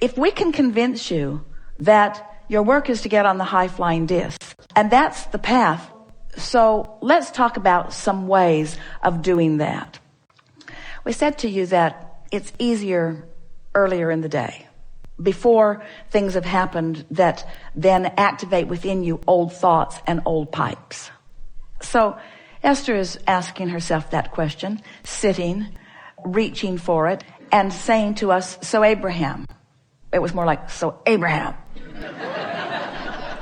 If we can convince you that your work is to get on the high-flying disc, and that's the path, so let's talk about some ways of doing that. We said to you that it's easier earlier in the day, before things have happened that then activate within you old thoughts and old pipes. So Esther is asking herself that question, sitting, reaching for it, and saying to us, so Abraham. It was more like, so Abraham.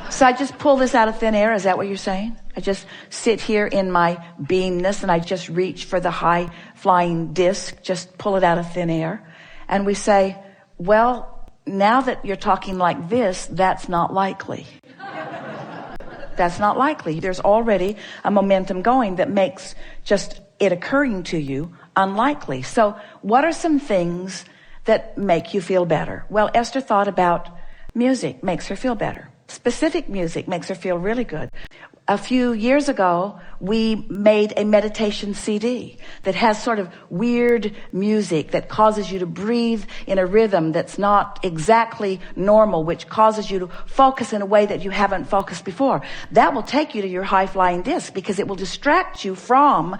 So I just pull this out of thin air, is that what you're saying? I just sit here in my beingness and I just reach for the high flying disc, just pull it out of thin air. And we say, well, now that you're talking like this, that's not likely. That's not likely. There's already a momentum going that makes just it occurring to you unlikely. So what are some things that make you feel better? Well, Esther thought about music makes her feel better. Specific music makes her feel really good. A few years ago, we made a meditation CD that has sort of weird music that causes you to breathe in a rhythm that's not exactly normal, which causes you to focus in a way that you haven't focused before. That will take you to your high-flying disc because it will distract you from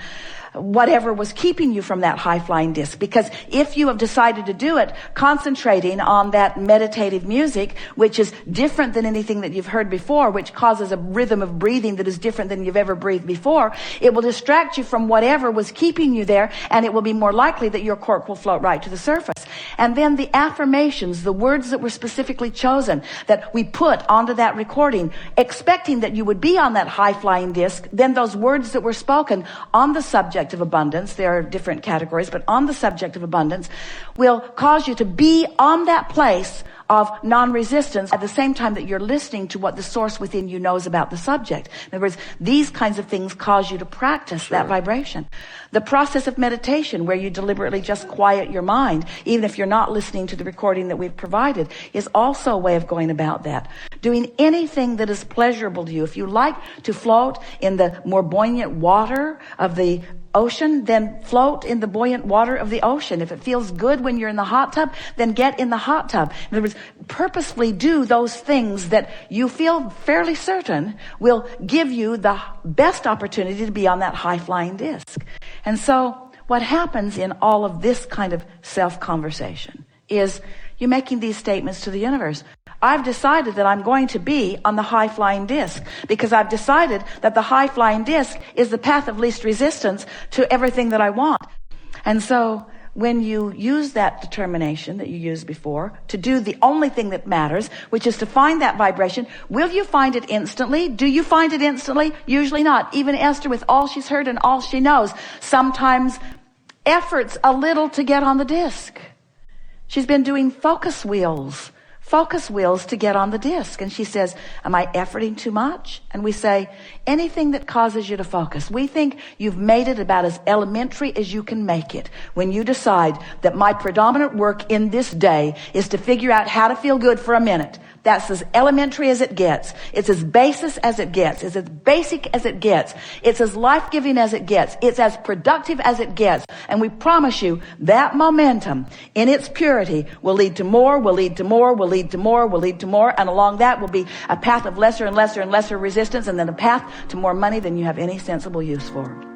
whatever was keeping you from that high-flying disc. Because if you have decided to do it, concentrating on that meditative music, which is different than anything that you've heard before, which causes a rhythm of breathing that is different than you've ever breathed before, it will distract you from whatever was keeping you there, and it will be more likely that your cork will float right to the surface. And then the affirmations, the words that were specifically chosen, that we put onto that recording, expecting that you would be on that high-flying disc, then those words that were spoken on the subject of abundance, there are different categories, but on the subject of abundance, will cause you to be on that place of non-resistance at the same time that you're listening to what the source within you knows about the subject. In other words, these kinds of things cause you to practice that vibration. The process of meditation, where you deliberately just quiet your mind, even if you're not listening to the recording that we've provided, is also a way of going about that. Doing anything that is pleasurable to you. If you like to float in the more buoyant water of the ocean, then float in the buoyant water of the ocean. If it feels good when you're in the hot tub, then get in the hot tub. In other words, purposefully do those things that you feel fairly certain will give you the best opportunity to be on that high-flying disc. And so what happens in all of this kind of self-conversation is you're making these statements to the universe. I've decided that I'm going to be on the high-flying disc because I've decided that the high-flying disc is the path of least resistance to everything that I want. And so when you use that determination that you used before to do the only thing that matters, which is to find that vibration, will you find it instantly? Do you find it instantly? Usually not. Even Esther, with all she's heard and all she knows, sometimes efforts a little to get on the disc. She's been doing focus wheels to get on the disc. And she says, am I efforting too much? And we say, anything that causes you to focus. We think you've made it about as elementary as you can make it when you decide that my predominant work in this day is to figure out how to feel good for a minute. That's as elementary as it gets. It's as basic as it gets. It's as basic as it gets. It's as life-giving as it gets. It's as productive as it gets. And we promise you that momentum in its purity will lead to more, will lead to more, will lead to more, will lead to more. And along that will be a path of lesser and lesser and lesser resistance, and then a path to more money than you have any sensible use for.